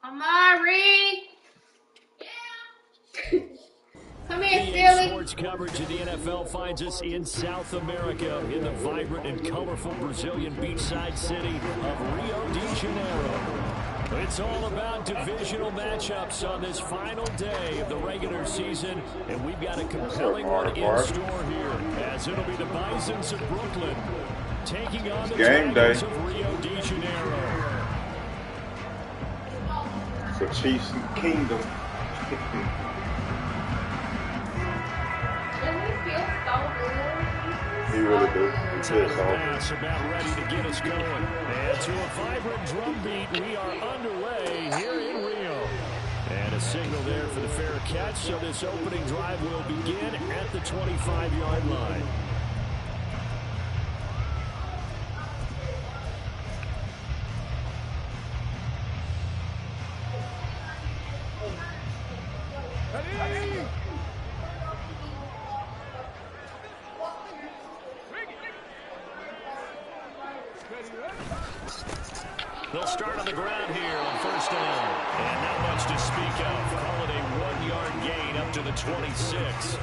Amari! Yeah. Come here, Philly. Sports coverage of the NFL finds us in South America in the vibrant and colorful Brazilian beachside city of Rio de Janeiro. It's all about divisional matchups on this final day of the regular season, and we've got a compelling one in store here, as it'll be the Bisons of Brooklyn taking on the Tigers of Rio de Janeiro. The Chiefs Kingdom. He really do. Pass about ready to get us going. And to a vibrant drum beat, we are underway here in Rio. And a signal there for the fair catch, so this opening drive will begin at the 25-yard line. They'll start on the ground here on first down. And not much to speak of. Call it a 1-yard gain up to the 26.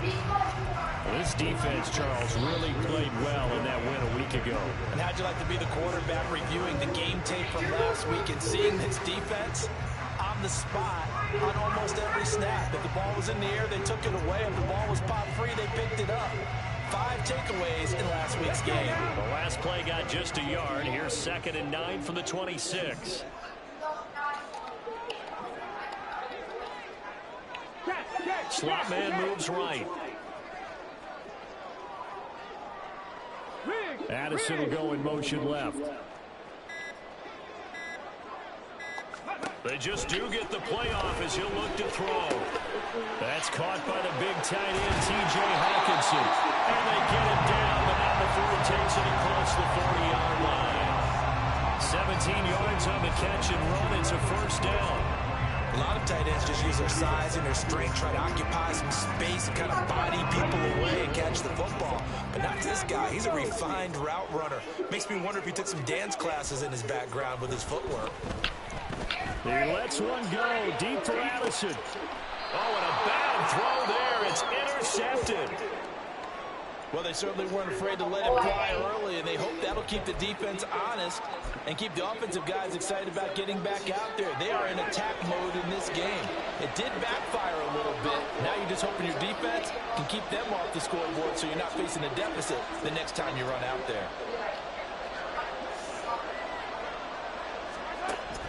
This defense, Charles, really played well in that win a week ago. And how'd you like to be the quarterback reviewing the game tape from last week and seeing this defense on the spot on almost every snap? If the ball was in the air, they took it away. If the ball was pop free, they picked it up. 5 takeaways in last week's game. The last play got just a yard. Here's 2nd and 9 from the 26. Slot man moves right. Addison will go in motion left. They just do get the play off as he'll look to throw. That's caught by the big tight end, T.J. Hawkinson. And they get it down, but not before he takes it across the 40-yard line. 17 yards on the catch and run. It's a first down. A lot of tight ends just use their size and their strength, try to occupy some space and kind of body people away and catch the football. But not this guy. He's a refined route runner. Makes me wonder if he took some dance classes in his background with his footwork. He lets one go deep for Addison. Oh, and a bad throw there. It's intercepted. Well, they certainly weren't afraid to let it fly early, and they hope that'll keep the defense honest and keep the offensive guys excited about getting back out there. They are in attack mode in this game. It did backfire a little bit. Now you're just hoping your defense can keep them off the scoreboard so you're not facing a deficit the next time you run out there.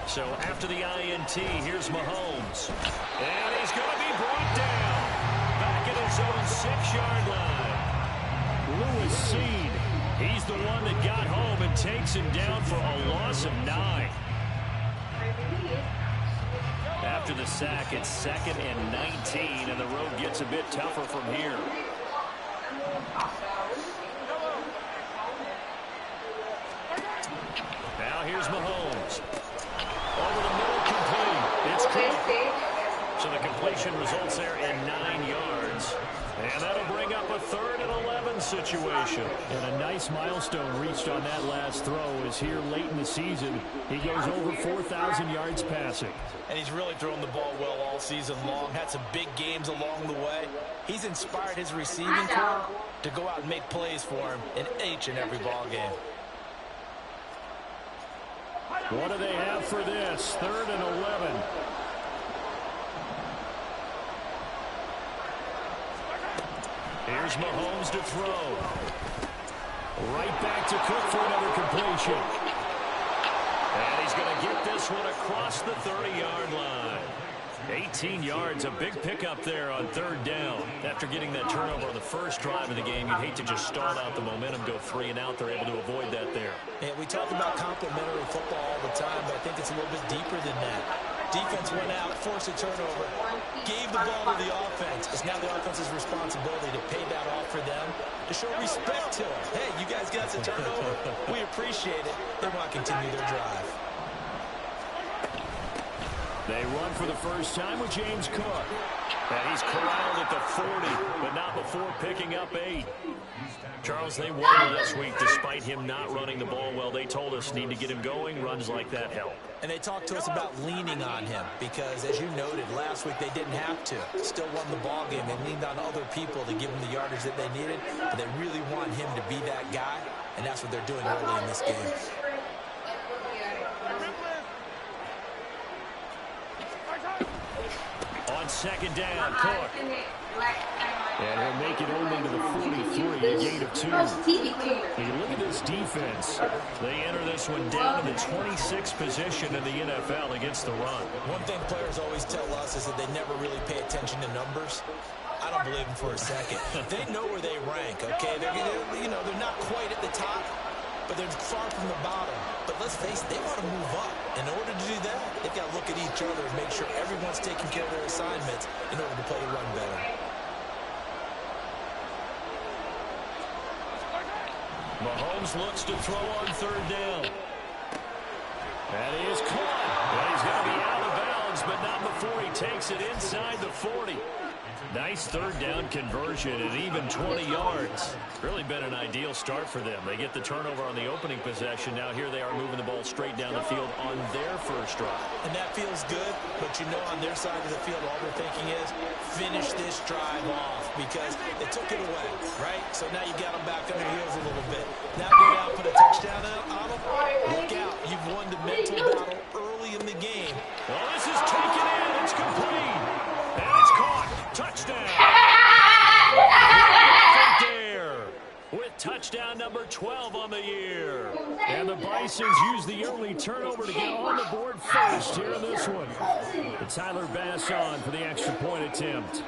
So after the INT, here's Mahomes. And he's going to be brought down. Back at his own 6-yard line. Lewis Seed. He's the one that got home and takes him down for a loss of 9. After the sack, it's 2nd and 19, and the road gets a bit tougher from here. Now here's Mahomes. Over the middle, complete. It's caught. So the completion results there in 9 yards. And that'll bring up a 3rd and 11 situation. And a nice milestone reached on that last throw is here late in the season. He goes over 4,000 yards passing. And he's really thrown the ball well all season long. Had some big games along the way. He's inspired his receiving corps to go out and make plays for him in each and every ball game. What do they have for this? 3rd and 11. Here's Mahomes to throw. Right back to Cook for another completion. And he's going to get this one across the 30-yard line. 18 yards, a big pickup there on 3rd down. After getting that turnover on the first drive of the game, you'd hate to just stall out the momentum, go 3 and out. They're able to avoid that there. And we talk about complementary football all the time, but I think it's a little bit deeper than that. Defense went out, forced a turnover, gave the ball to the offense. It's now the offense's responsibility to pay that off for them, to show respect to them. Hey, you guys got us a turnover. We appreciate it. They want to continue their drive. They run for the first time with James Cook. And he's corralled at the 40, but not before picking up 8. Charles, they won this week despite him not running the ball well. They told us need to get him going. Runs like that help. And they talked to us about leaning on him because, as you noted, last week they didn't have to. Still won the ball game. They leaned on other people to give them the yardage that they needed. But they really want him to be that guy, and that's what they're doing early in this game. On second down, Cook. And he'll make it only to the 43, a gain of 2. When you look at this defense, they enter this one down in the 26th position in the NFL against the run. One thing players always tell us is that they never really pay attention to numbers. I don't believe them for a second. They know where they rank, okay? They're not quite at the top, but they're far from the bottom. But let's face it, they want to move up. In order to do that, they've got to look at each other and make sure everyone's taking care of their assignments in order to play the run better. Mahomes looks to throw on third down. And he is caught. And he's going to be out of bounds, but not before he takes it inside the 40. Nice third down conversion at even 20 yards. Really been an ideal start for them. They get the turnover on the opening possession. Now here they are moving the ball straight down the field on their first drive. And that feels good, but you know on their side of the field all they're thinking is finish this drive off because they took it away, right? So now you got them back on their heels a little bit. Now go down, put a touchdown on them. Look out. You've won the mental battle early in the game. Well, this is taken in. It's complete. And it's caught. Touchdown. There with touchdown number 12 on the year. And the Bisons use the early turnover to get on the board first here in this one. And Tyler Bass on for the extra point attempt.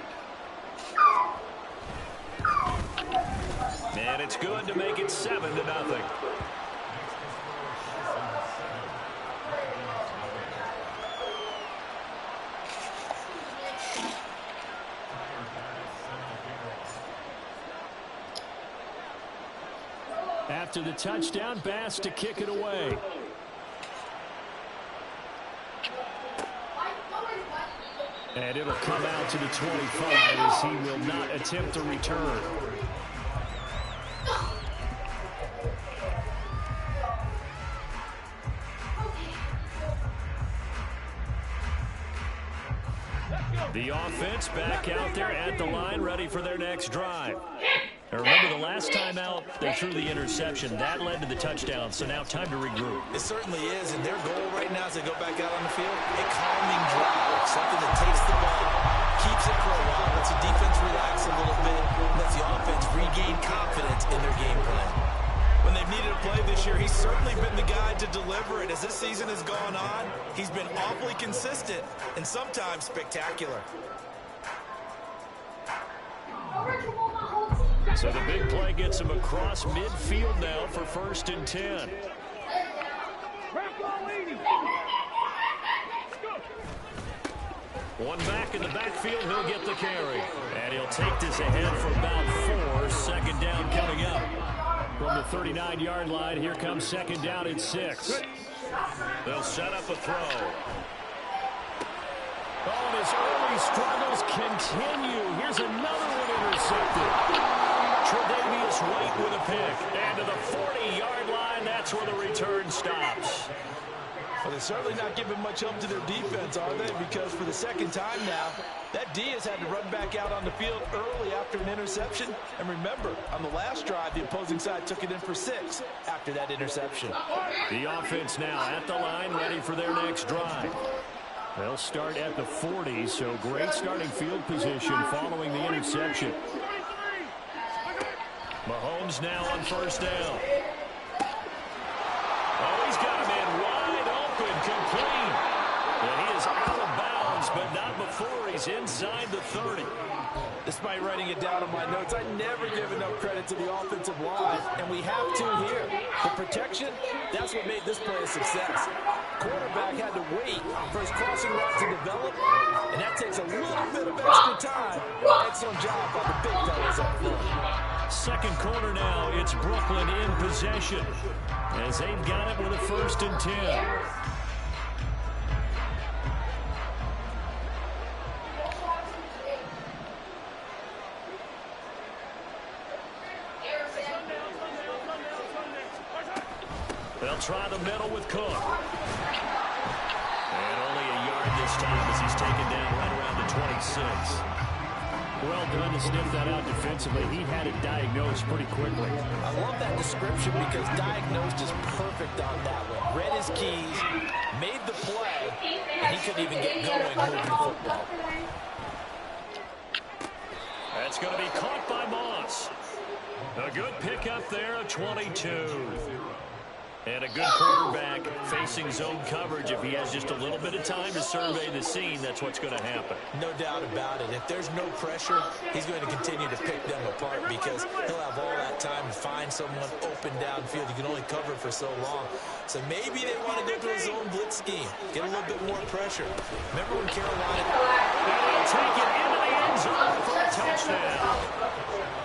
And it's good to make it 7-0. After the touchdown, Bass to kick it away. And it'll come out to the 25 as he will not attempt to return. The offense back out there at the line, ready for their next drive. And remember, the last time out, they threw the interception. That led to the touchdown, so now time to regroup. It certainly is, and their goal right now as they go back out on the field, a calming drive, something that takes the ball, keeps it for a while, lets the defense relax a little bit, lets the offense regain confidence in their game plan. When they've needed a play this year, he's certainly been the guy to deliver it. As this season has gone on, he's been awfully consistent and sometimes spectacular. So the big play gets him across midfield now for 1st and 10. One back in the backfield, he'll get the carry. And he'll take this ahead for about 4. Second down coming up. From the 39-yard line, here comes second down at 6. They'll set up a throw. Oh, and his early struggles continue. Here's another one intercepted. Tre'Davious White with a pick. And to the 40-yard line, that's where the return stops. Well, they're certainly not giving much help to their defense, are they? Because for the second time now, that D has had to run back out on the field early after an interception. And remember, on the last drive, the opposing side took it in for 6 after that interception. The offense now at the line, ready for their next drive. They'll start at the 40, so great starting field position following the interception. Mahomes now on first down. Oh, he's got him in wide open, complete. And he is out of bounds but not before he's inside the 30. Despite writing it down on my notes, I never give enough credit to the offensive line, and we have to here. The protection, that's what made this play a success. Quarterback had to wait for his crossing route to develop, and that takes a little bit of extra time. Excellent job by the big fellas up front. Second quarter now, it's Brooklyn in possession as they've got it with a 1st and 10. They'll try the middle with Cook. And only a yard this time as he's taken down right around the 26. Well done to sniff that out defensively. He had it diagnosed pretty quickly. I love that description because diagnosed is perfect on that one. Read his keys, made the play, and he couldn't even get going moving the football. That's going to be caught by Moss. A good pickup there, a 22. And a good quarterback facing zone coverage. If he has just a little bit of time to survey the scene, that's what's going to happen. No doubt about it. If there's no pressure, he's going to continue to pick them apart because he'll have all that time to find someone open downfield. You can only cover for so long. So maybe they want to go to a zone blitz scheme, get a little bit more pressure. Remember when Carolina... They'll take it into the end zone for a touchdown.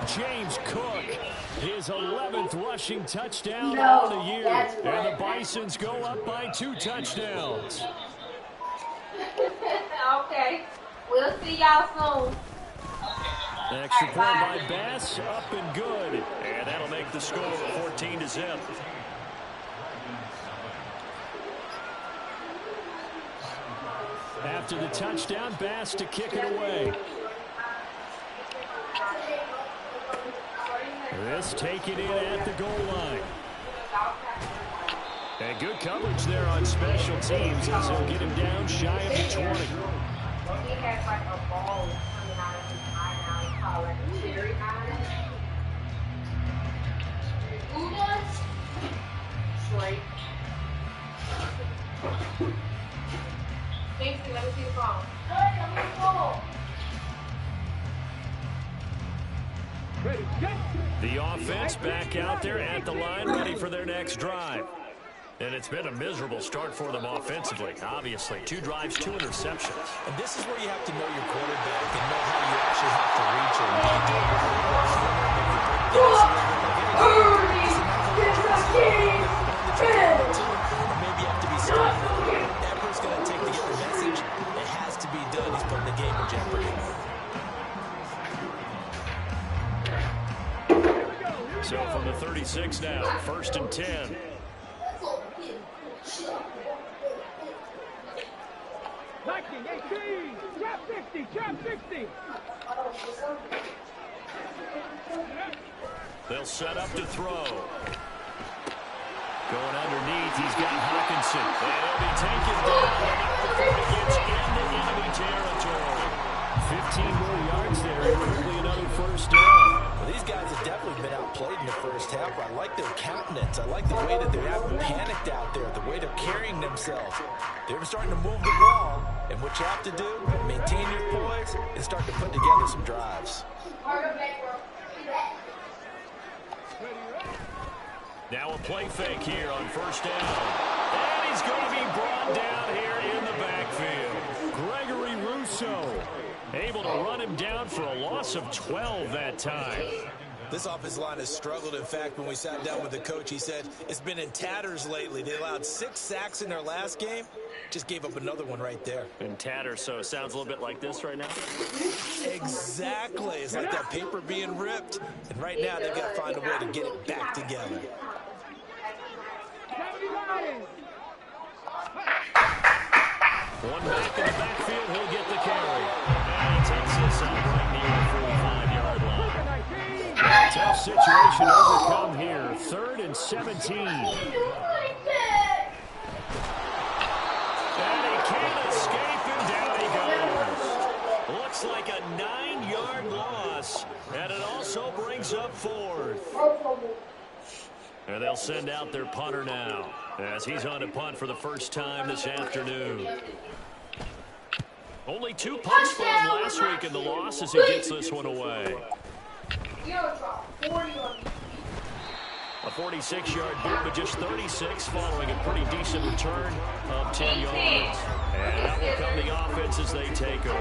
James Cook, his 11th rushing touchdown of the year. And the Bisons go up by 2 touchdowns. Okay. We'll see y'all soon. Extra point by Bass, up and good. And that'll make the score 14-0. After the touchdown, Bass to kick it away. This taken in at the goal line. And good coverage there on special teams as they'll get him down shy of the 20. He has like a ball coming out of his eye now. He call it cherry eye. Who does? Straight. Thanks, let me see the phone. Hey, let me see the phone. The offense back out there at the line, ready for their next drive. And it's been a miserable start for them offensively, obviously. 2 drives, 2 interceptions. And this is where you have to know your quarterback and know how you actually have to reach him. Maybe you have to be smart. Whatever it's going to take to get the message, it has to be done. He's putting the game in jeopardy. So from the 36 now, 1st and 10. They'll set up to throw. Going underneath, he's got Hawkinson. And he'll be taken down before he gets into enemy territory. 15 more yards there, and quickly another 1st down. Well, these guys have definitely been outplayed in the first half. I like their countenance. I like the way that they haven't panicked out there, the way they're carrying themselves. They're starting to move the ball, and what you have to do, maintain your poise and start to put together some drives. Now a play fake here on 1st down. And he's going to be brought down here in the backfield. Gregory Rousseau able to run him down for a loss of 12 that time. This offensive line has struggled. In fact, when we sat down with the coach, he said it's been in tatters lately. They allowed 6 sacks in their last game. Just gave up another one right there. In tatters, so it sounds a little bit like this right now? Exactly. It's like that paper being ripped. And right now, they've got to find a way to get it back together. One back in the backfield, he'll get the carry. And he takes this up right near the 45-yard line. A tough situation to overcome here. 3rd and 17. And he can't escape, and down he goes. Looks like a 9-yard loss, and it also brings up 4th. And they'll send out their punter now, as he's on to punt for the first time this afternoon. Only 2 punts for him last week in the loss as he gets this one away. A 46-yard boot, but just 36 following a pretty decent return of 10 yards. And out will come the offense as they take over.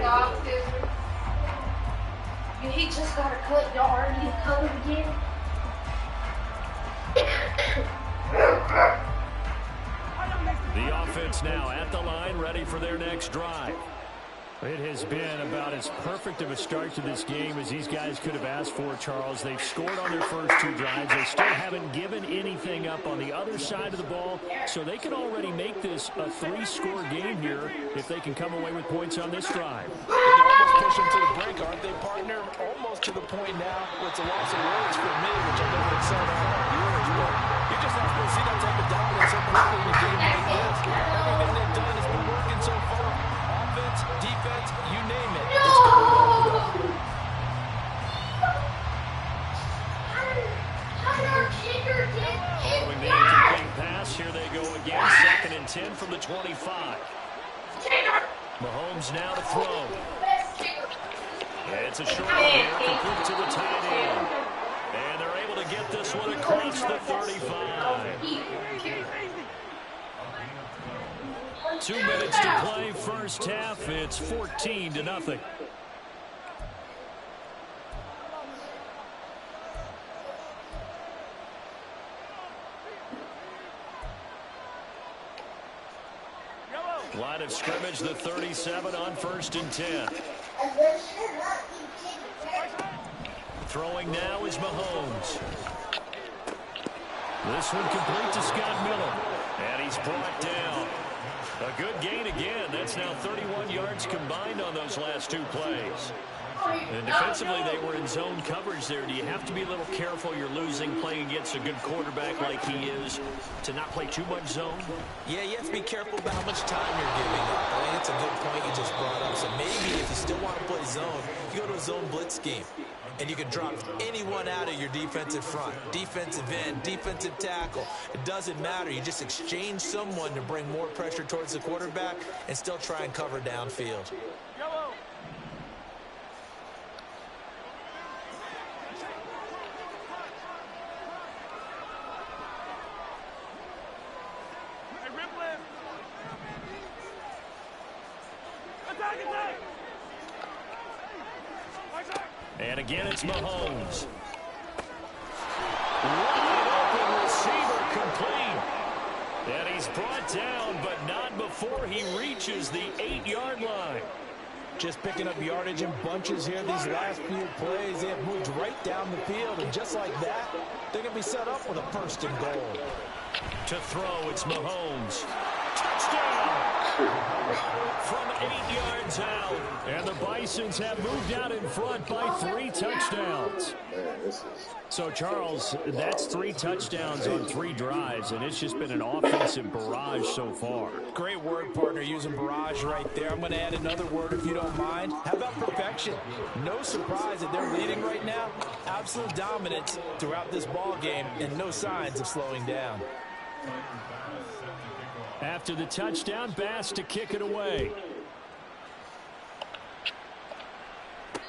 He just got a cut yard. He's covered again. The offense now at the line, ready for their next drive. It has been about as perfect of a start to this game as these guys could have asked for, Charles. They've scored on their first 2 drives. They still haven't given anything up on the other side of the ball, so they can already make this a 3-score game here if they can come away with points on this drive. They're almost pushing to the break, aren't they, partner? Almost to the point now where it's a loss of words for me, which I don't think some of our viewers, but you just have to see that type of dominance so quickly in a game like this. Everything they've done has been working so far. Offense, defense, you name it. It's going well. Following the incomplete pass, here they go again. 2nd and 10 from the 25. Mahomes now to throw. It's a short one here, complete to the tight end. And they're able to get this one across the 35. 2 minutes to play, first half. It's 14-0. Line of scrimmage, the 37 on 1st and 10. Throwing now is Mahomes. This one complete to Scott Miller. And he's brought down. A good gain again. That's now 31 yards combined on those last 2 plays. And defensively, they were in zone coverage there. Do you have to be a little careful you're losing playing against a good quarterback like he is to not play too much zone? Yeah, you have to be careful about how much time you're giving up. I mean, it's a good point you just brought up. So maybe if you still want to play zone, you go to a zone blitz scheme. And you can drop anyone out of your defensive front. Defensive end, defensive tackle. It doesn't matter. You just exchange someone to bring more pressure towards the quarterback and still try and cover downfield. And again, it's Mahomes. Wide open receiver complete. And he's brought down, but not before he reaches the 8-yard line. Just picking up yardage in bunches here these last few plays. They have moved right down the field, and just like that, they're going to be set up with a 1st and goal. To throw, it's Mahomes. Touchdown! From 8 yards out. And the Bisons have moved out in front by 3 touchdowns. So, Charles, that's 3 touchdowns on 3 drives, and it's just been an offensive barrage so far. Great word, partner, using barrage right there. I'm going to add another word if you don't mind. How about perfection? No surprise that they're leading right now. Absolute dominance throughout this ball game and no signs of slowing down. After the touchdown, Bass to kick it away.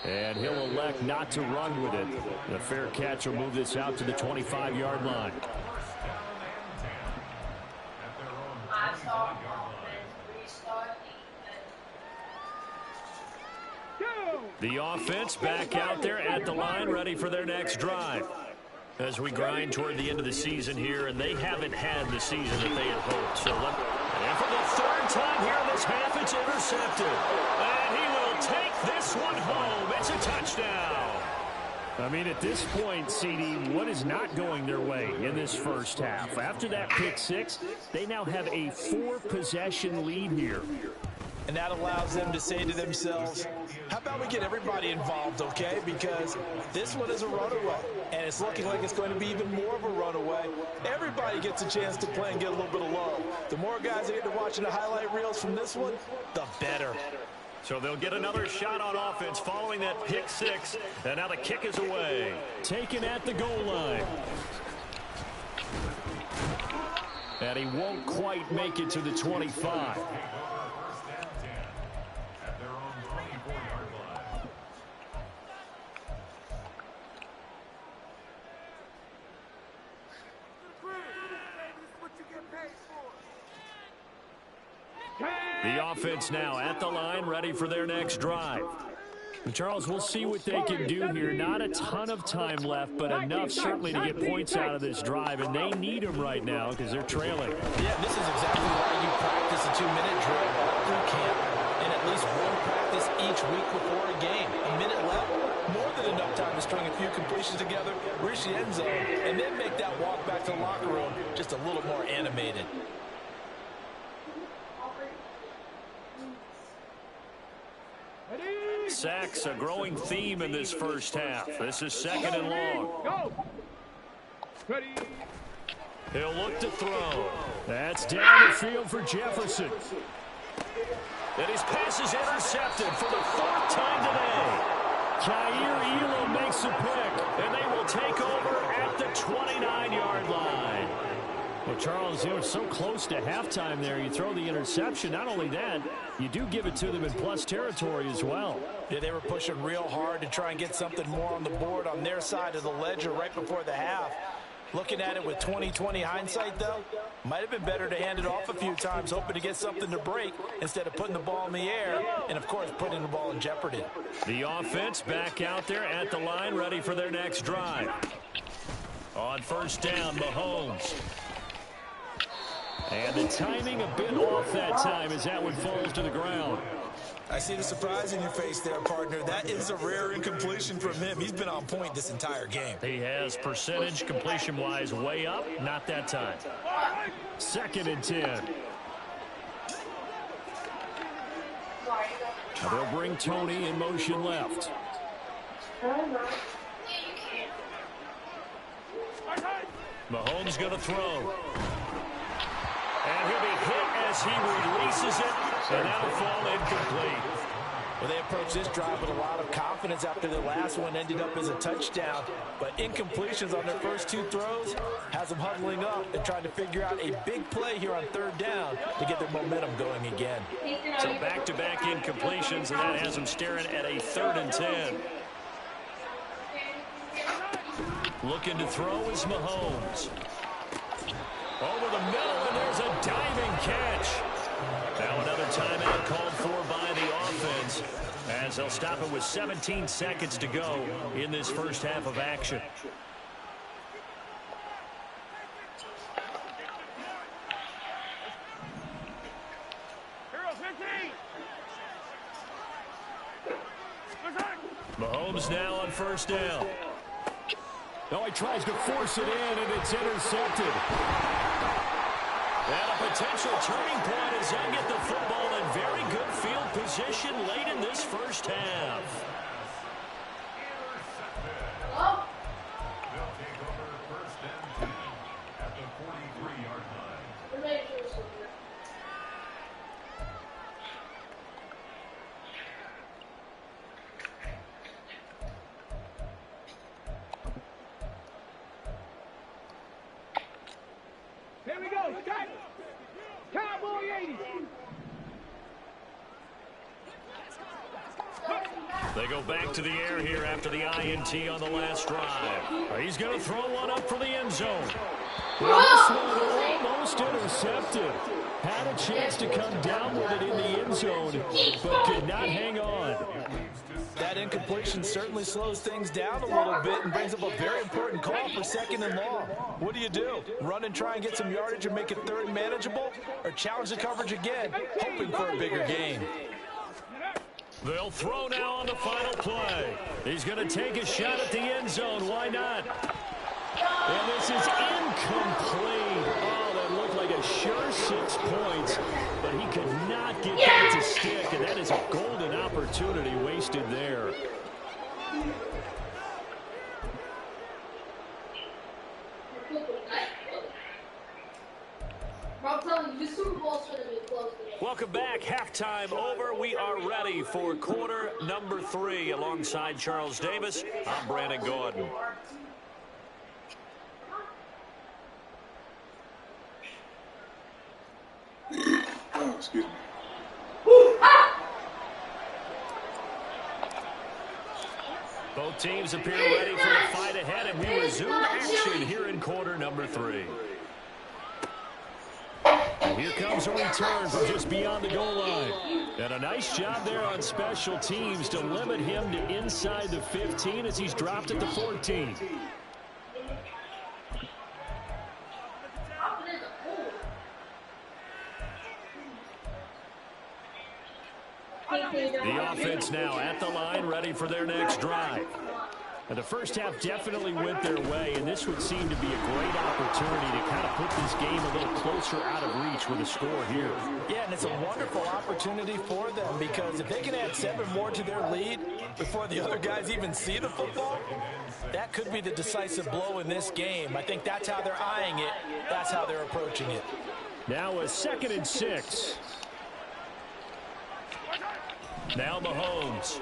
And he'll elect not to run with it. The fair catch will move this out to the 25-yard line. The offense back out there at the line, ready for their next drive. As we grind toward the end of the season here, and they haven't had the season that they had hoped. So and for the 3rd time here in this half, it's intercepted. And he will take this one home. It's a touchdown. I mean, at this point, CD, what is not going their way in this first half? After that pick 6, they now have a 4-possession lead here. And that allows them to say to themselves, how about we get everybody involved, okay? Because this one is a runaway, and it's looking like it's going to be even more of a runaway. Everybody gets a chance to play and get a little bit of love. The more guys that get to watching the highlight reels from this one, the better. So they'll get another shot on offense following that pick 6, and now the kick is away. Taken at the goal line. And he won't quite make it to the 25. The offense now at the line, ready for their next drive. And Charles, we'll see what they can do here. Not a ton of time left, but enough certainly to get points out of this drive, and they need them right now because they're trailing. Yeah, this is exactly why you practice a 2-minute drill all through camp and at least one practice each week before a game. A minute left, more than enough time to string a few completions together, reach the end zone, and then make that walk back to the locker room just a little more animated. Sacks, a growing theme in this first half. This is second and long. Go. Ready. He'll look to throw. That's down the field for Jefferson. And his pass is intercepted for the 4th time today. Jair Elam makes a pick, and they will take over at the 29-yard line. Well, Charles, so close to halftime there. You throw the interception. Not only that, you do give it to them in plus territory as well. Yeah, they were pushing real hard to try and get something more on the board on their side of the ledger right before the half. Looking at it with 20/20 hindsight, though, might have been better to hand it off a few times, hoping to get something to break instead of putting the ball in the air and, of course, putting the ball in jeopardy. The offense back out there at the line, ready for their next drive. On first down, Mahomes. And the timing a bit off that time as that one falls to the ground. I see the surprise in your face there, partner. That is a rare incompletion from him. He's been on point this entire game. He has percentage completion-wise way up. Not that time. 2nd and 10. They'll bring Tony in motion left. Mahomes going to throw. And he'll be hit as he releases it, and that'll fall incomplete. Well, they approached this drive with a lot of confidence after the last one ended up as a touchdown. But incompletions on their first 2 throws has them huddling up and trying to figure out a big play here on 3rd down to get their momentum going again. So back-to-back incompletions, and that has them staring at a 3rd and 10. Looking to throw is Mahomes. Over the middle, and there's a diving catch. Now another timeout called for by the offense as they'll stop it with 17 seconds to go in this first half of action. Mahomes now on first down. No, he tries to force it in, and it's intercepted. And a potential turning point as they get the football in very good field position late in this first half. They'll take over 1st and 10 at the 43-yard line. Here we go, Scott. Cowboy 80. They go back to the air here after the INT on the last drive. He's going to throw one up for the end zone. Well, this one almost intercepted. Had a chance to come down with it in the end zone, but could not hang on. That incompletion certainly slows things down a little bit and brings up a very important call for 2nd and long. What do? Run and try and get some yardage and make it 3rd manageable, or challenge the coverage again, hoping for a bigger gain? They'll throw now on the final play. He's going to take a shot at the end zone. Why not? And this is incomplete. Oh, that looked like a sure 6 points, but he could not get that to stick, and that is a golden opportunity wasted there. I'm telling you, the Super Bowl's going to be close today. Welcome back. Halftime over. We are ready for quarter number 3. Alongside Charles Davis, I'm Brandon Gordon. Oh, excuse me. Both teams appear ready for the fight ahead, and we resume action here in quarter number 3. Here comes a return from just beyond the goal line. And a nice job there on special teams to limit him to inside the 15 as he's dropped at the 14. The offense now at the line, ready for their next drive. And the first half definitely went their way, and this would seem to be a great opportunity to kind of put this game a little closer out of reach with a score here. Yeah, and it's a wonderful opportunity for them because if they can add 7 more to their lead before the other guys even see the football, that could be the decisive blow in this game. I think that's how they're eyeing it. That's how they're approaching it. Now a 2nd and 6. Now Mahomes.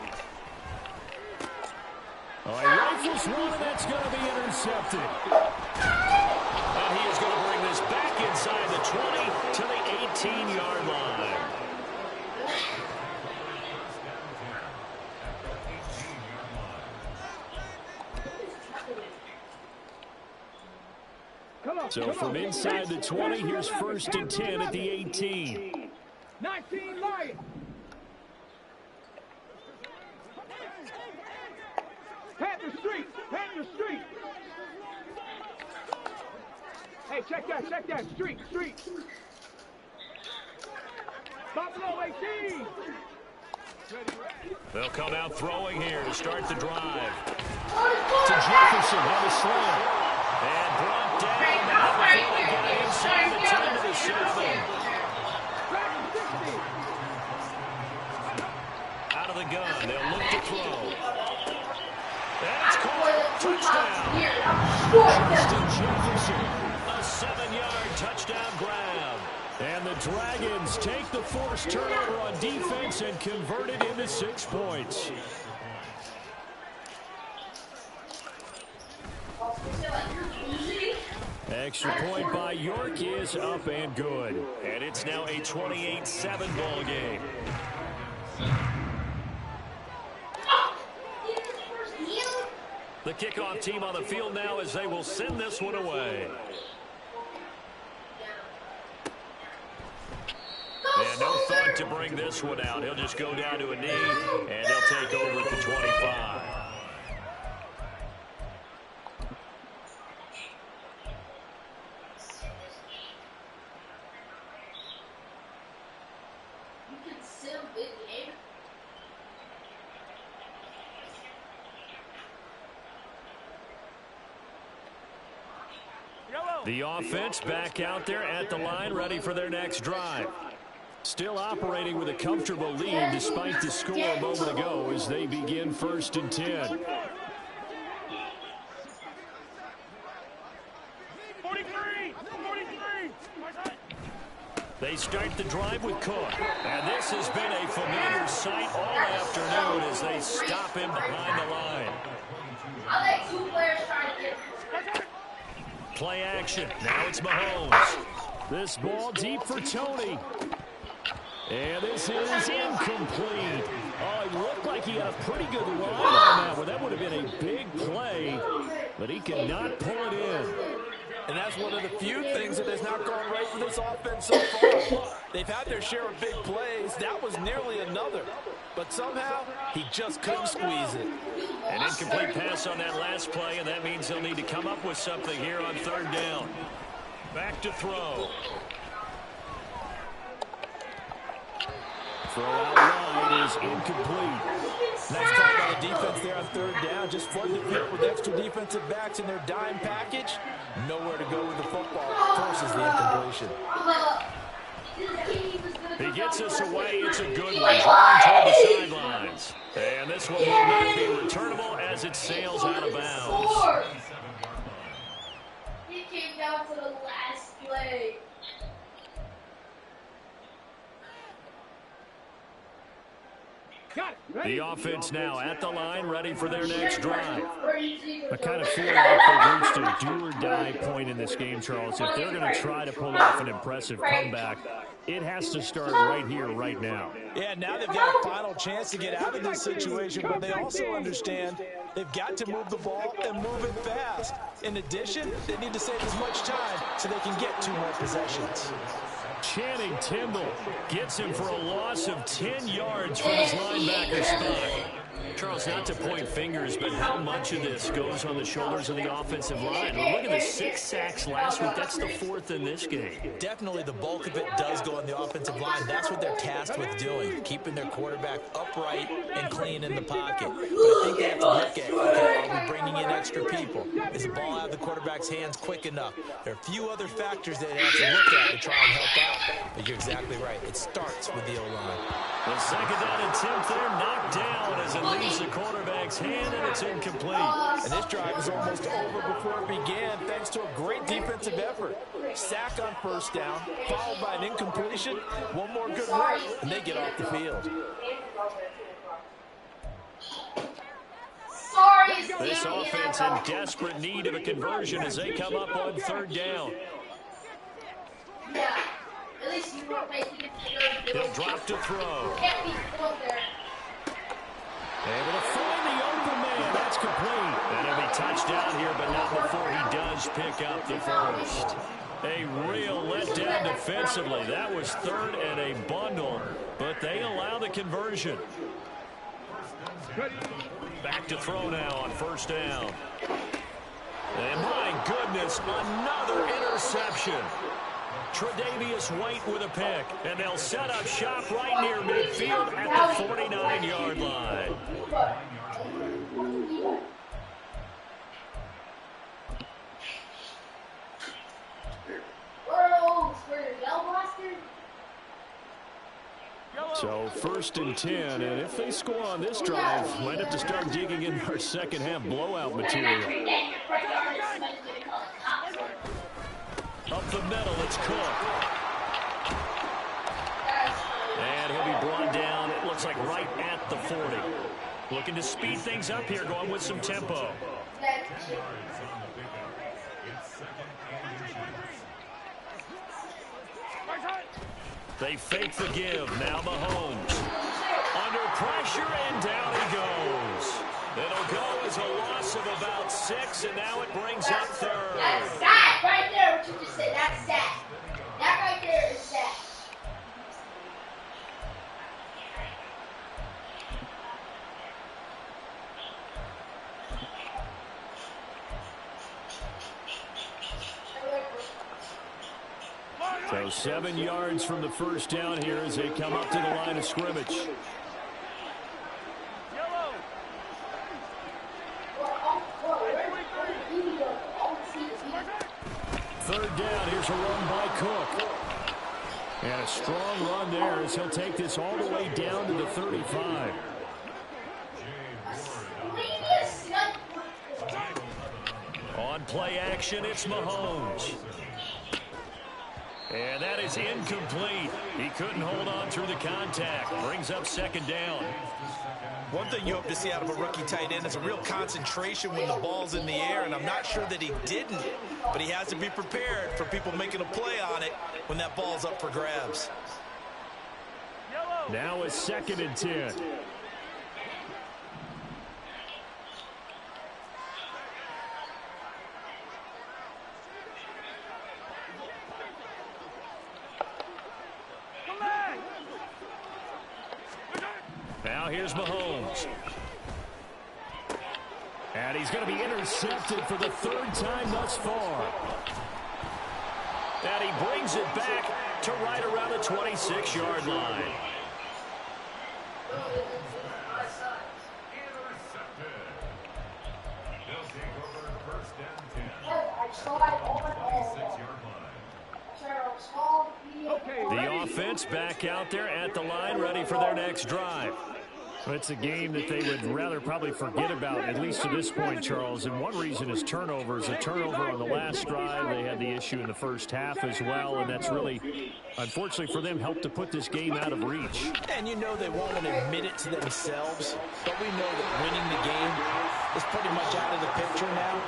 He rifles one, and that's going to be intercepted. And he is going to bring this back inside the 20 to the 18-yard line. So from inside the 20, here's 1st and 10 at the 18. 19 Lions. Panther Street. Hey, check that, street. Buffalo 18. They'll come out throwing here to start the drive. To Jefferson on the slam. And brought down. Getting inside the 10 to the 7. Out of the gun, they'll look to throw. That's caught. Touchdown. Justin Jefferson. A 7-yard touchdown grab. And the Dragons take the forced turnover on defense and convert it into 6 points. Extra point by York is up and good. And it's now a 28-7 ball game. The kickoff team on the field now as they will send this one away. And no thought to bring this one out. He'll just go down to a knee, and he'll take over at the 25. The offense back out there at the line, ready for their next drive. Still operating with a comfortable lead despite the score a moment ago as they begin 1st and 10. 43. They start the drive with Cook. And this has been a familiar sight all afternoon as they stop him behind the line. I let 2 players try to get. Play action. Now it's Mahomes. This ball deep for Tony. And this is incomplete. Oh, it looked like he had a pretty good line on that one. That would have been a big play, but he cannot pull it in. And that's one of the few things that has not gone right for this offense so far. They've had their share of big plays. That was nearly another. But somehow, he just couldn't squeeze it. An incomplete pass on that last play, and that means they'll need to come up with something here on 3rd down. Back to throw. Throw out wide is incomplete. Nice call by the defense there on 3rd down. Just flood the field with extra defensive backs in their dime package. Nowhere to go with the football. Forces the incompletion. He gets us away. It's a good one. Drawing toward the sidelines. And this one will not be returnable as it sails out of bounds. He came down to the last play. The offense now at the line, ready for their next drive. I kind of feel like they've reached a do-or-die point in this game, Charles. If they're going to try to pull off an impressive comeback, it has to start right here, right now. Yeah, now they've got a final chance to get out of this situation, but they also understand they've got to move the ball and move it fast. In addition, they need to save as much time so they can get 2 more possessions. Channing Tindall gets him for a loss of 10 yards from his linebacker spot. Charles, not to point fingers, but how much of this goes on the shoulders of the offensive line? Well, look at the 6 sacks last week. That's the 4th in this game. Definitely the bulk of it does go on the offensive line. That's what they're tasked with doing, keeping their quarterback upright and clean in the pocket. But I think they have to look at, okay, are we bringing in extra people? Is the ball out of the quarterback's hands quick enough? There are a few other factors that they have to look at to try and help out. But you're exactly right. It starts with the O-line. The 2nd down attempt there knocked down as it leaves the quarterback's hand, and it's incomplete. And this drive is almost over before it began, thanks to a great defensive effort. Sack on 1st down, followed by an incompletion. One more good run, and they get off the field. This offense in desperate need of a conversion as they come up on 3rd down. He'll drop to throw. Able to find the open man. That's complete. And he'll be touchdown here, but not before he does pick up the 1st. A real letdown defensively. That was 3rd and a bundle, but they allow the conversion. Back to throw now on 1st down. And my goodness, another interception. Tre'Davious White with a pick, and they'll set up shop right near midfield at the 49-yard line. So 1st and 10, and if they score on this drive, might have to start digging in our second half blowout material. Up the middle, it's Cook. And he'll be brought down, it looks like right at the 40. Looking to speed things up here, going with some tempo. They fake the give. Now Mahomes. Under pressure, and down he goes. It'll go as a loss of about 6, and now it brings up 3rd. That's sad right there, what you just said. That's sad. That right there is sad. So 7 yards from the 1st down here as they come up to the line of scrimmage. Third down, here's a run by Cook. And a strong run there as he'll take this all the way down to the 35. On play action, it's Mahomes. And that is incomplete. He couldn't hold on through the contact. Brings up 2nd down. One thing you hope to see out of a rookie tight end is a real concentration when the ball's in the air, and I'm not sure that he didn't, but he has to be prepared for people making a play on it when that ball's up for grabs. Now it's 2nd and 10. Now here's Mahomes. And he's going to be intercepted for the 3rd time thus far. And he brings it back to right around the 26-yard line. They'll take over 1st and 10. 26-yard line. The offense back out there at the line, ready for their next drive. It's a game that they would rather probably forget about, at least to this point, Charles. And one reason is turnovers. A turnover on the last drive. They had the issue in the 1st half as well, and that's really, unfortunately for them, helped to put this game out of reach. And you know they won't admit it to themselves, but we know that winning the game is pretty much out of the picture now.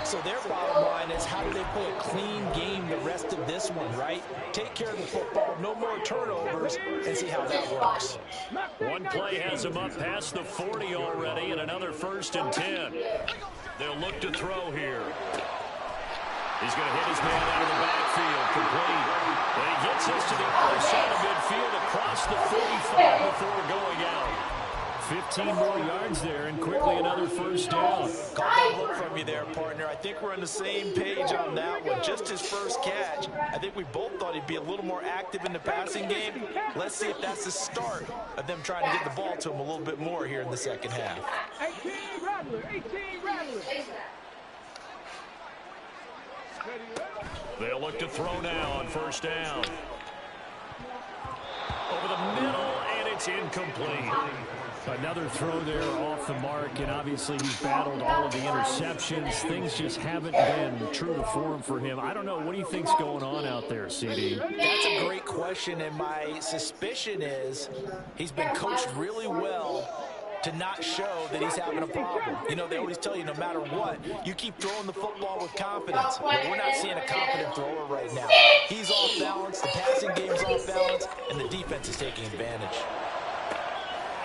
So their bottom line is, how do they play a clean game the rest of this one, right? Take care of the football, no more turnovers, and see how that works. One play has him up past the 40 already, and another 1st and 10. They'll look to throw here. He's going to hit his man out of the backfield, complete. And he gets us to the other side of midfield across the 45 before going out. 15 more yards there, and quickly another first down. Good look from you there, partner. I think we're on the same page on that one. Just his first catch. I think we both thought he'd be a little more active in the passing game. Let's see if that's the start of them trying to get the ball to him a little bit more here in the second half. 18 Rattler, 18 Rattler. They'll look to throw now on first down. Over the middle, and it's incomplete. Another throw there off the mark, and obviously he's battled all of the interceptions. Things just haven't been true to form for him. I don't know. What do you think's going on out there, CD? That's a great question, and my suspicion is he's been coached really well to not show that he's having a problem. You know, they always tell you no matter what, you keep throwing the football with confidence. But we're not seeing a confident thrower right now. He's off balance, the passing game's off balance, and the defense is taking advantage.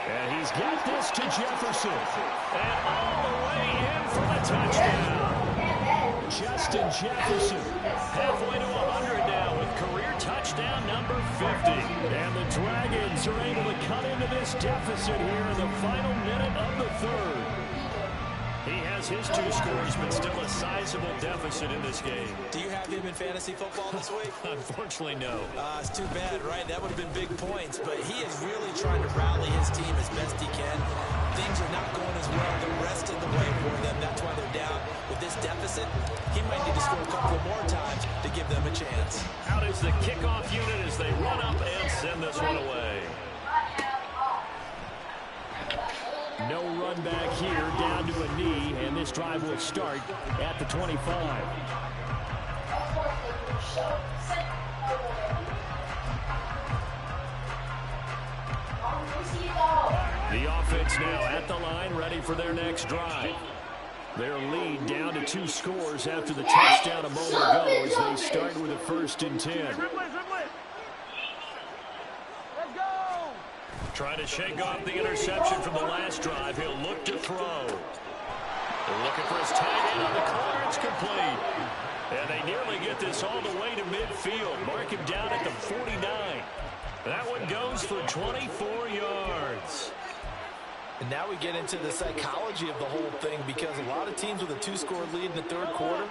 And he's got this to Jefferson. And all the way in for the touchdown. Justin Jefferson, halfway to 100 now with career touchdown number 50. And the Dragons are able to cut into this deficit here in the final minute of the third. He has his 2 scores, but still a sizable deficit in this game. Do you have him in fantasy football this week? Unfortunately, no. It's too bad, right? That would have been big points, but he is really trying to rally his team as best he can. Things are not going as well the rest of the way for them. That's why they're down. With this deficit, he might need to score a couple more times to give them a chance. Out is the kickoff unit as they run up and send this one away. No run back here, down to a knee, and this drive will start at the 25. The offense now at the line, ready for their next drive. Their lead down to 2 scores after the touchdown a moment ago as they start with a 1st and 10. Trying to shake off the interception from the last drive. He'll look to throw. They're looking for his tight end on the corner. It's complete. And they nearly get this all the way to midfield. Mark him down at the 49. That one goes for 24 yards. And now we get into the psychology of the whole thing, because a lot of teams with a 2-score lead in the third quarter,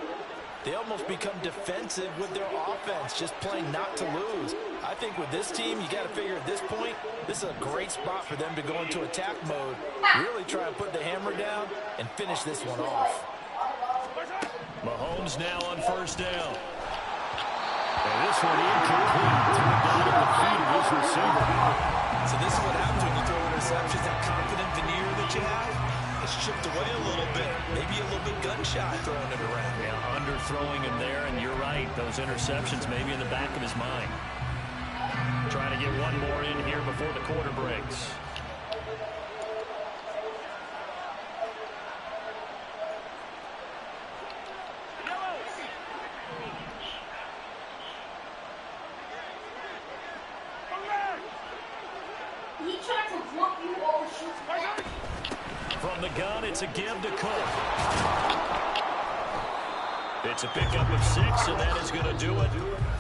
they almost become defensive with their offense, just playing not to lose. I think with this team, you got to figure at this point, this is a great spot for them to go into attack mode, really try and put the hammer down and finish this one off. Mahomes now on first down. And this one incomplete. Down at the feet of his receiver. So this is what happens when you throw interceptions. That confident veneer that you have, it's chipped away a little bit. Maybe a little bit gun-shy throwing it around. Yeah, underthrowing him there, and you're right. Those interceptions maybe in the back of his mind. Trying to get one more in here before the quarter breaks. From the gun, it's a give to Cook. It's a pickup of 6, and that is going to do it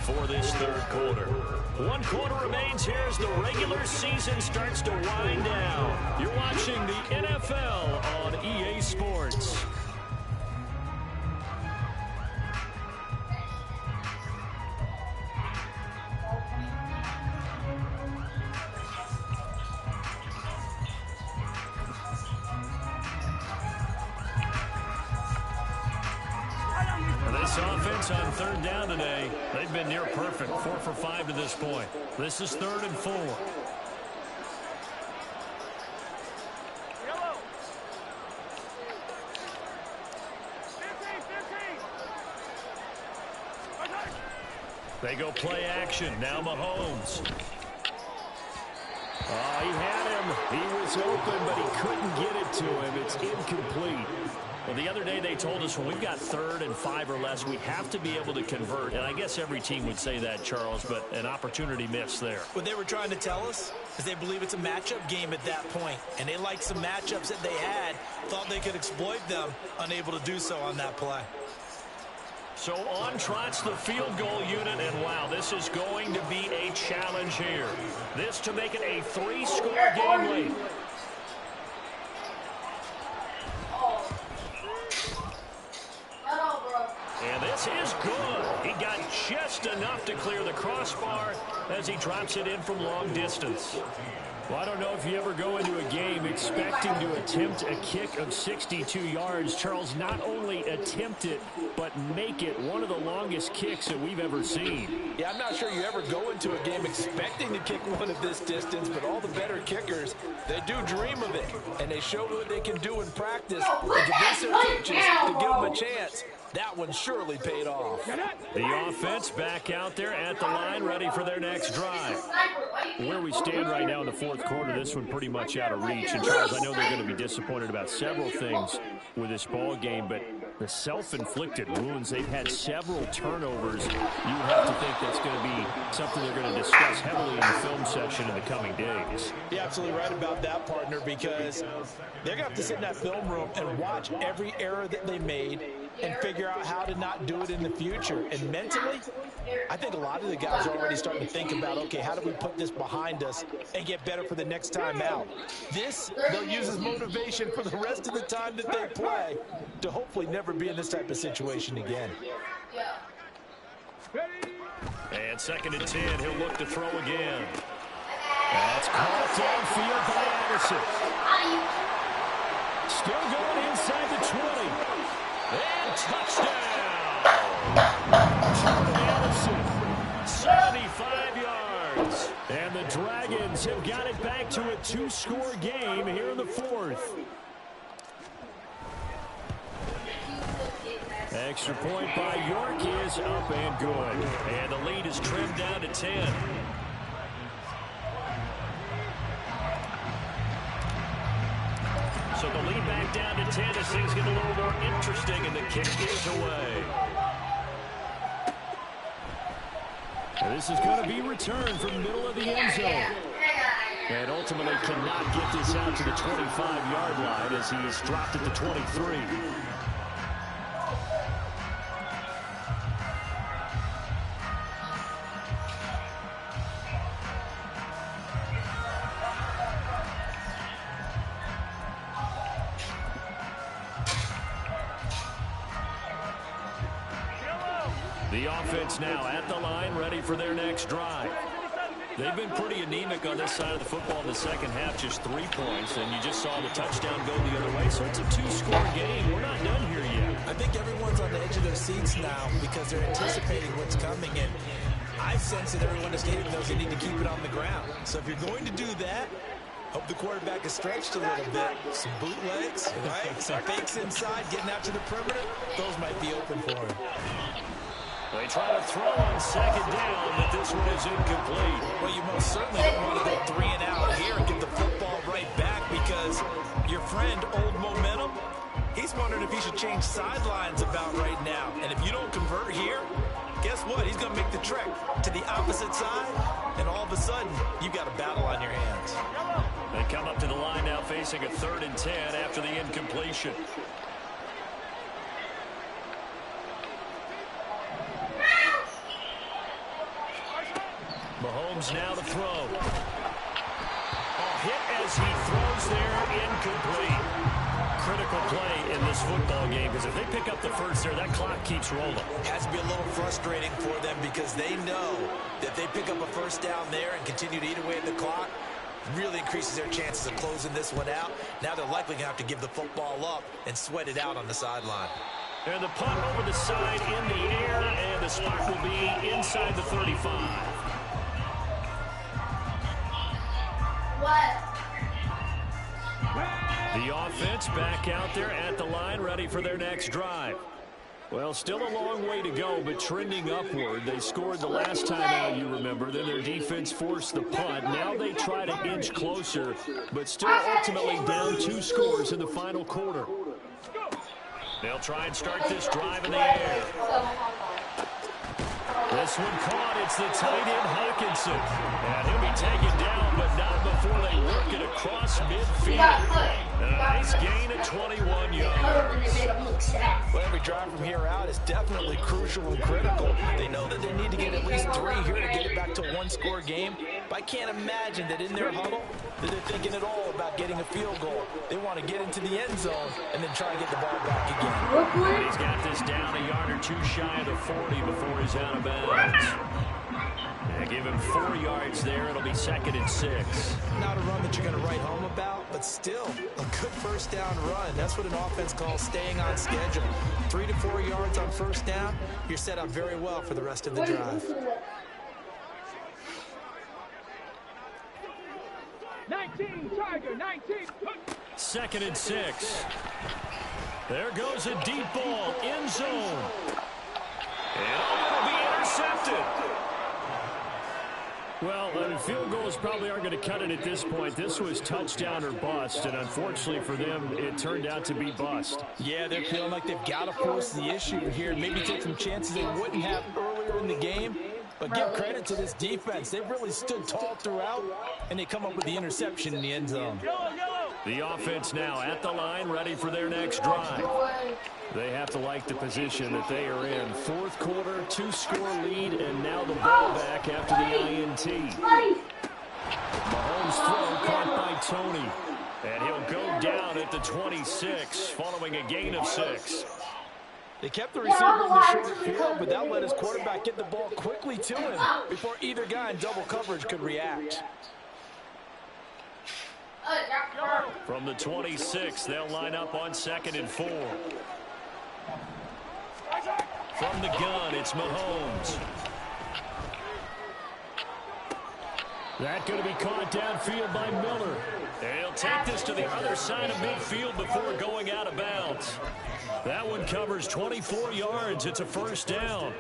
for this third quarter. 1 quarter remains here as the regular season starts to wind down. You're watching the NFL on EA Sports. This offense on third down today, they've been near perfect, 4 for 5 to this point. This is 3rd and 4. They go play action. Now Mahomes. Oh, he had him. He was open, but he couldn't get it to him. It's incomplete. Well, the other day they told us when we've got 3rd and 5 or less, we have to be able to convert. And I guess every team would say that, Charles, but an opportunity missed there. What they were trying to tell us is they believe it's a matchup game at that point. And they liked some matchups that they had, thought they could exploit them, unable to do so on that play. So on trots the field goal unit, and wow, this is going to be a challenge here. This to make it a 3-score game late. And this is good. He got just enough to clear the crossbar as he drops it in from long distance. Well, I don't know if you ever go into a game expecting to attempt a kick of 62 yards. Charles, not only attempt it, but make it one of the longest kicks that we've ever seen. Yeah, I'm not sure you ever go into a game expecting to kick one of this distance, but all the better kickers, they do dream of it, and they show what they can do in practice and convince their coaches to give them a chance. That one surely paid off. The offense back out there at the line, ready for their next drive. Where we stand right now in the fourth quarter, this one pretty much out of reach. And Charles, I know they're going to be disappointed about several things with this ball game, but the self-inflicted wounds, they've had several turnovers. You would have to think that's going to be something they're going to discuss heavily in the film session in the coming days. You're absolutely right about that, partner, because they're going to have to sit in that film room and watch every error that they made and figure out how to not do it in the future. And mentally, I think a lot of the guys are already starting to think about, okay, how do we put this behind us and get better for the next time out? This, they'll use as motivation for the rest of the time that they play to hopefully never be in this type of situation again. And 2nd and 10, he'll look to throw again. That's caught downfield by Addison. Still going inside the 20. And touchdown! Jordan Addison, 75 yards. And the Dragons have got it back to a 2-score game here in the fourth. Extra point by York is up and good. And the lead is trimmed down to 10. So the lead back down to 10 as things get a little more interesting, and the kick is away. And this is going to be returned from the middle of the end zone. And ultimately cannot get this out to the 25-yard line as he's dropped at the 23. The offense now at the line, ready for their next drive. They've been pretty anemic on this side of the football in the second half, just 3 points, and you just saw the touchdown go the other way. So it's a 2-score game. We're not done here yet. I think everyone's on the edge of their seats now because they're anticipating what's coming, and I sense that everyone in the stadium knows they need to keep it on the ground. So if you're going to do that, hope the quarterback is stretched a little bit. Some bootlegs, right? Some fakes inside, getting out to the perimeter. Those might be open for him. They try to throw on 2nd down, but this one is incomplete. Well, you most certainly don't want to go 3 and out here and get the football right back because your friend, Old Momentum, he's wondering if he should change sidelines about right now. And if you don't convert here, guess what? He's going to make the trek to the opposite side, and all of a sudden, you've got a battle on your hands. They come up to the line now facing a 3rd and 10 after the incompletion. Mahomes now to throw. Hit as he throws there, incomplete. Critical play in this football game because if they pick up the first there, that clock keeps rolling. It has to be a little frustrating for them because they know that they pick up a first down there and continue to eat away at the clock, really increases their chances of closing this one out. Now they're likely going to have to give the football up and sweat it out on the sideline. And the punt over the side in the air, and the spot will be inside the 35. The offense back out there at the line, ready for their next drive. Well, still a long way to go, but trending upward. They scored the last time out, you remember. Then their defense forced the punt. Now they try to inch closer, but still ultimately down 2 scores in the final quarter. They'll try and start this drive in the air. This one caught. It's the tight end, Hawkinson. And he'll be taken down, but not before before they work it across midfield. A nice gain of 21 yards. Well, every drive from here out is definitely crucial and critical. They know that they need to get at least 3 here to get it back to a one-score game. But I can't imagine that in their huddle that they're thinking at all about getting a field goal. They want to get into the end zone and then try to get the ball back again. He's got this down a yard or 2 shy of the 40 before he's out of bounds. Give him 4 yards there. It'll be 2nd and 6. Not a run that you're going to write home about, but still a good first down run. That's what an offense calls staying on schedule. 3 to 4 yards on first down. You're set up very well for the rest of the drive. 19, Tiger, 19. 2nd and 6. There goes a deep ball, end zone. And it'll be intercepted. Well, field goals probably aren't going to cut it at this point. This was touchdown or bust, and unfortunately for them, it turned out to be bust. Yeah, they're feeling like they've got to force the issue here and maybe take some chances they wouldn't have earlier in the game. But give credit to this defense. They've really stood tall throughout, and they come up with the interception in the end zone. The offense now at the line, ready for their next drive. They have to like the position that they are in. 4th quarter, 2-score lead, and now the ball back after the INT. Mahomes' throw caught by Tony. And he'll go down at the 26, following a gain of 6. They kept the receiver in the short field, but that let his quarterback get the ball quickly to him before either guy in double coverage could react. From the 26, they'll line up on 2nd and 4. From the gun, it's Mahomes. That going to be caught downfield by Miller. And he'll take this to the other side of midfield before going out of bounds. That one covers 24 yards. It's a first down.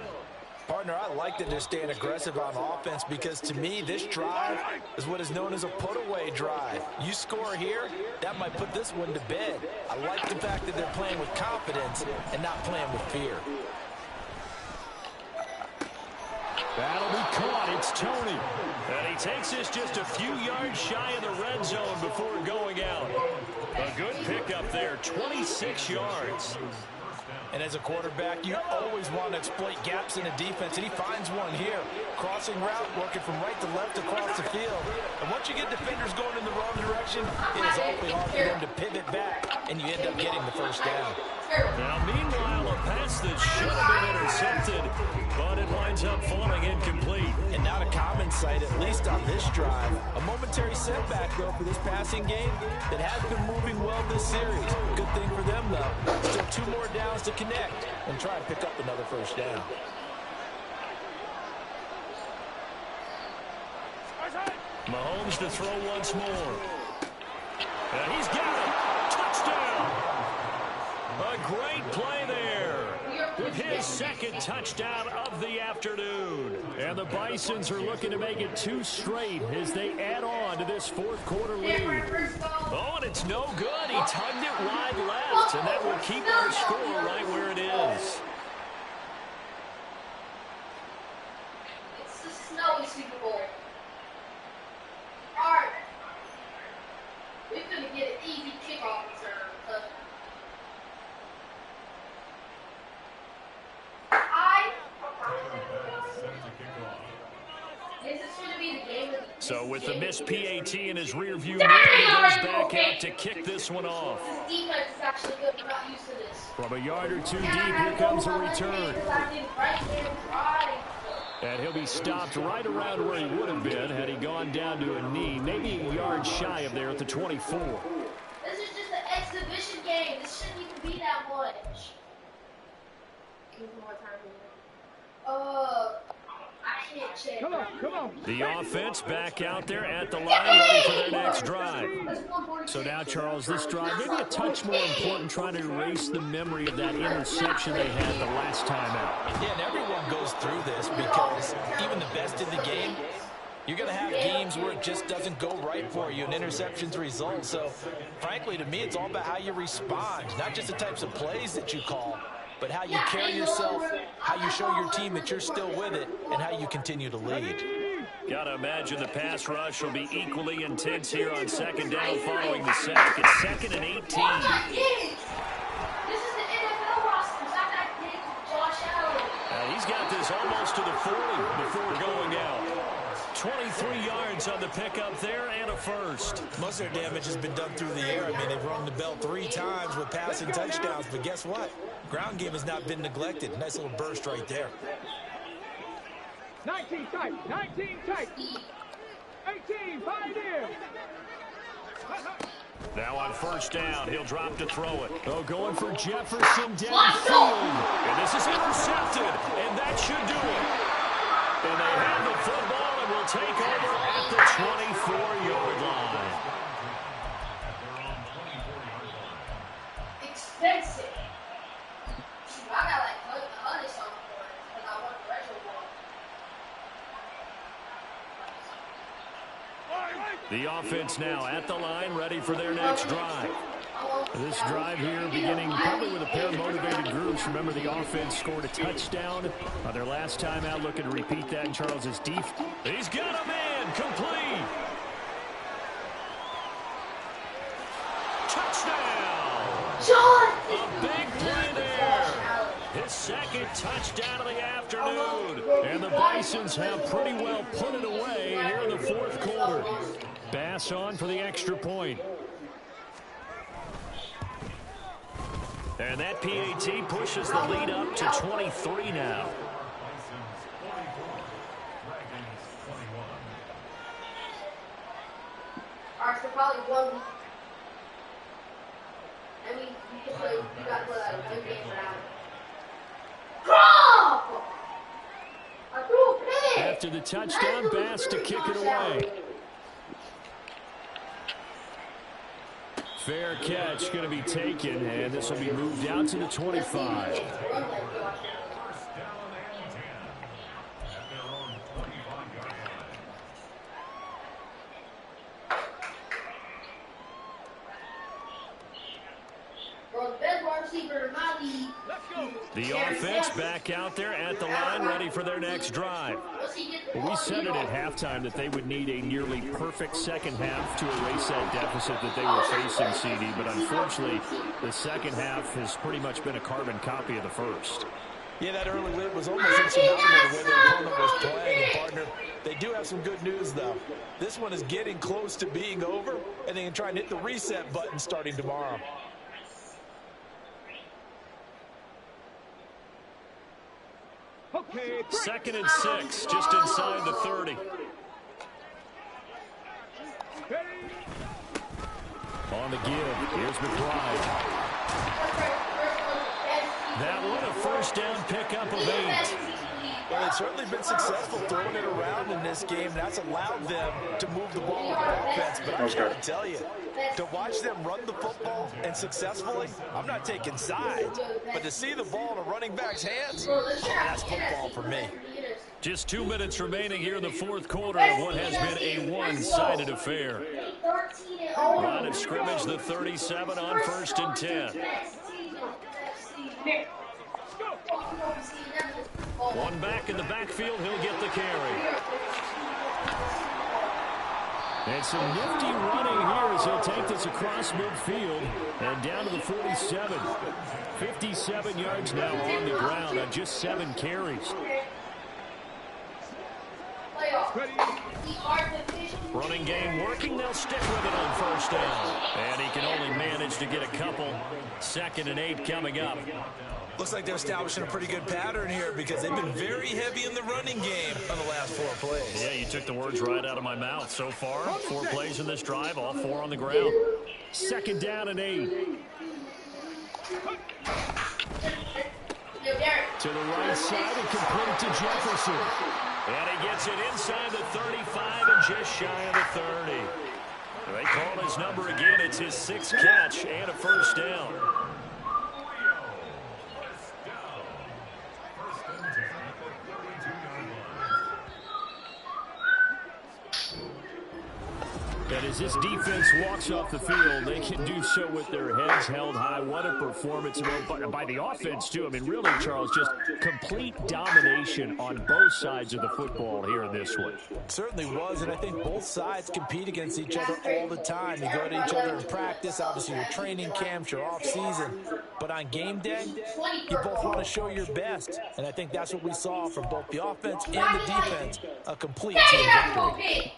Partner, I like that they're staying aggressive on offense because, to me, this drive is what is known as a put-away drive. You score here, that might put this one to bed. I like the fact that they're playing with confidence and not playing with fear. That'll be caught. It's Tony. And he takes this just a few yards shy of the red zone before going out. A good pickup there, 26 yards. And as a quarterback, you always want to exploit gaps in a defense, and he finds one here. Crossing route, working from right to left across the field. And once you get defenders going in the wrong direction, it is awfully hard for them to pivot back, and you end up getting the first down. Now, meanwhile, a pass that should have been intercepted, but it winds up falling incomplete. And not a common sight, at least on this drive. A momentary setback, though, for this passing game that has been moving well this series. Good thing for them, though. Still 2 more downs to connect and try and pick up another first down. Mahomes to throw once more. And he's got it. Touchdown. A great play there with his 2nd touchdown of the afternoon. And the Bisons are looking to make it 2 straight as they add on to this 4th quarter lead. Oh, and it's no good. He tugged it wide left, and that will keep our score right where it is. It's the snowy Super Bowl. All right. We're going to get an easy kickoff return. So with the missed PAT in his rearview mirror, he goes back out to kick this one off. Defense is actually good. We're not used to this. From a yard or 2 deep, here comes a return. And he'll be stopped right around where he would have been had he gone down to a knee, maybe a yard shy of there at the 24. This is just an exhibition game. This shouldn't even be that much. Give me more time. I can't check. Come on. The offense back out there at the line, ready for their next drive. So now, Charles, this drive maybe a touch more important, trying to erase the memory of that interception they had the last time out. Yeah, and everyone goes through this because even the best in the game, you're going to have games where it just doesn't go right for you and interceptions result. So, frankly, to me, it's all about how you respond, not just the types of plays that you call, but how you carry yourself, how you show your team that you're still with it, and how you continue to lead. Gotta imagine the pass rush will be equally intense here on second down following the sack. It's 2nd and 18. This is the NFL roster. Not that big, Josh Allen. He's got this almost to the 40 before going out. 23 yards on the pickup there and a first. Most of their damage has been done through the air. I mean, they've rung the bell 3 times with passing touchdowns, but guess what? Ground game has not been neglected. Nice little burst right there. 19 tight, 19 tight. 18, 5 in. Now on first down, he'll drop to throw it. Oh, going for Jefferson downfield. And this is intercepted, and that should do it. And they have the football and will take over at the 24-yard line. Expensive. I got like 100 something for it because I want the retro one. The offense now at the line, ready for their next drive. This drive here beginning probably with a pair of motivated groups. Remember, the offense scored a touchdown on their last time out. Looking to repeat that in Charles's defense. He's got a man complete. Touchdown. A big play there. His second touchdown of the afternoon. And the Bisons have pretty well put it away here in the fourth quarter. Bass on for the extra point. And that PAT pushes the lead up to 23 now. Alright, so probably 1 week. I mean, you can play, you got to play like 1 game around. Crop! I threw a pick! After the touchdown, Bass to kick it away. Fair catch going to be taken, and this will be moved out to the 25. The offense back out there at the line, ready for their next drive. We said it at halftime that they would need a nearly perfect second half to erase that deficit that they were facing, CD, but unfortunately, the second half has pretty much been a carbon copy of the first. Yeah, that early lead was almost insurmountable the way their opponent was playing. And partner, they do have some good news, though. This one is getting close to being over, and they can try and hit the reset button starting tomorrow. Okay, 2nd and 6, just inside the 30. On the give, here's McBride. That one a first down pickup of 8. Well, they've certainly been successful throwing it around in this game. That's allowed them to move the ball with their offense. But I'm trying to tell you, to watch them run the football and successfully, I'm not taking sides. But to see the ball in a running back's hands, that's football for me. Just 2 minutes remaining here in the fourth quarter of what has been a one-sided affair. Line of scrimmage, the 37 on 1st and 10. One back in the backfield, he'll get the carry. And some nifty running here as he'll take this across midfield and down to the 47. 57 yards now on the ground on just 7 carries. Running game working, they'll stick with it on first down. And he can only manage to get a couple. 2nd and 8 coming up. Looks like they're establishing a pretty good pattern here because they've been very heavy in the running game on the last 4 plays. Yeah, you took the words right out of my mouth. So far, 4 plays in this drive, all 4 on the ground. 2nd down and 8. To the right side and complete to Jefferson. And he gets it inside the 35 and just shy of the 30. They call his number again. It's his 6th catch and a first down. And as this defense walks off the field, they can do so with their heads held high. What a performance by the offense, too. I mean, really, Charles, just complete domination on both sides of the football here in this one. It certainly was, and I think both sides compete against each other all the time. You go to each other in practice, obviously your training camps, your off-season. But on game day, you both want to show your best. And I think that's what we saw from both the offense and the defense, a complete team victory.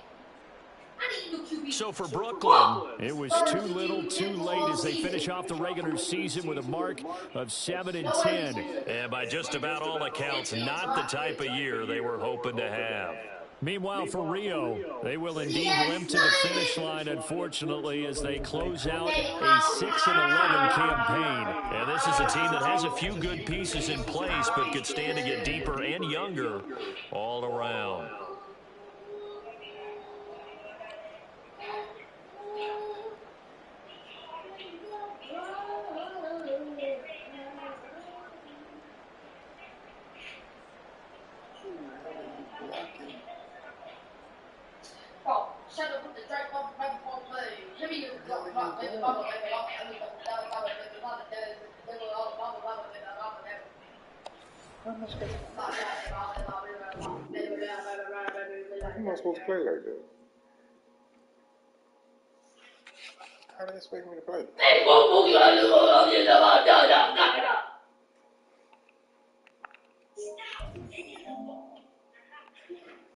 So for Brooklyn, it was too little, too late as they finish off the regular season with a mark of 7-10. And by just about all accounts, not the type of year they were hoping to have. Meanwhile, for Rio, they will indeed limp to the finish line, unfortunately, as they close out a 6-11 campaign. And this is a team that has a few good pieces in place, but could stand to get deeper and younger all around. How am I supposed to play like that? How do they expect me to play?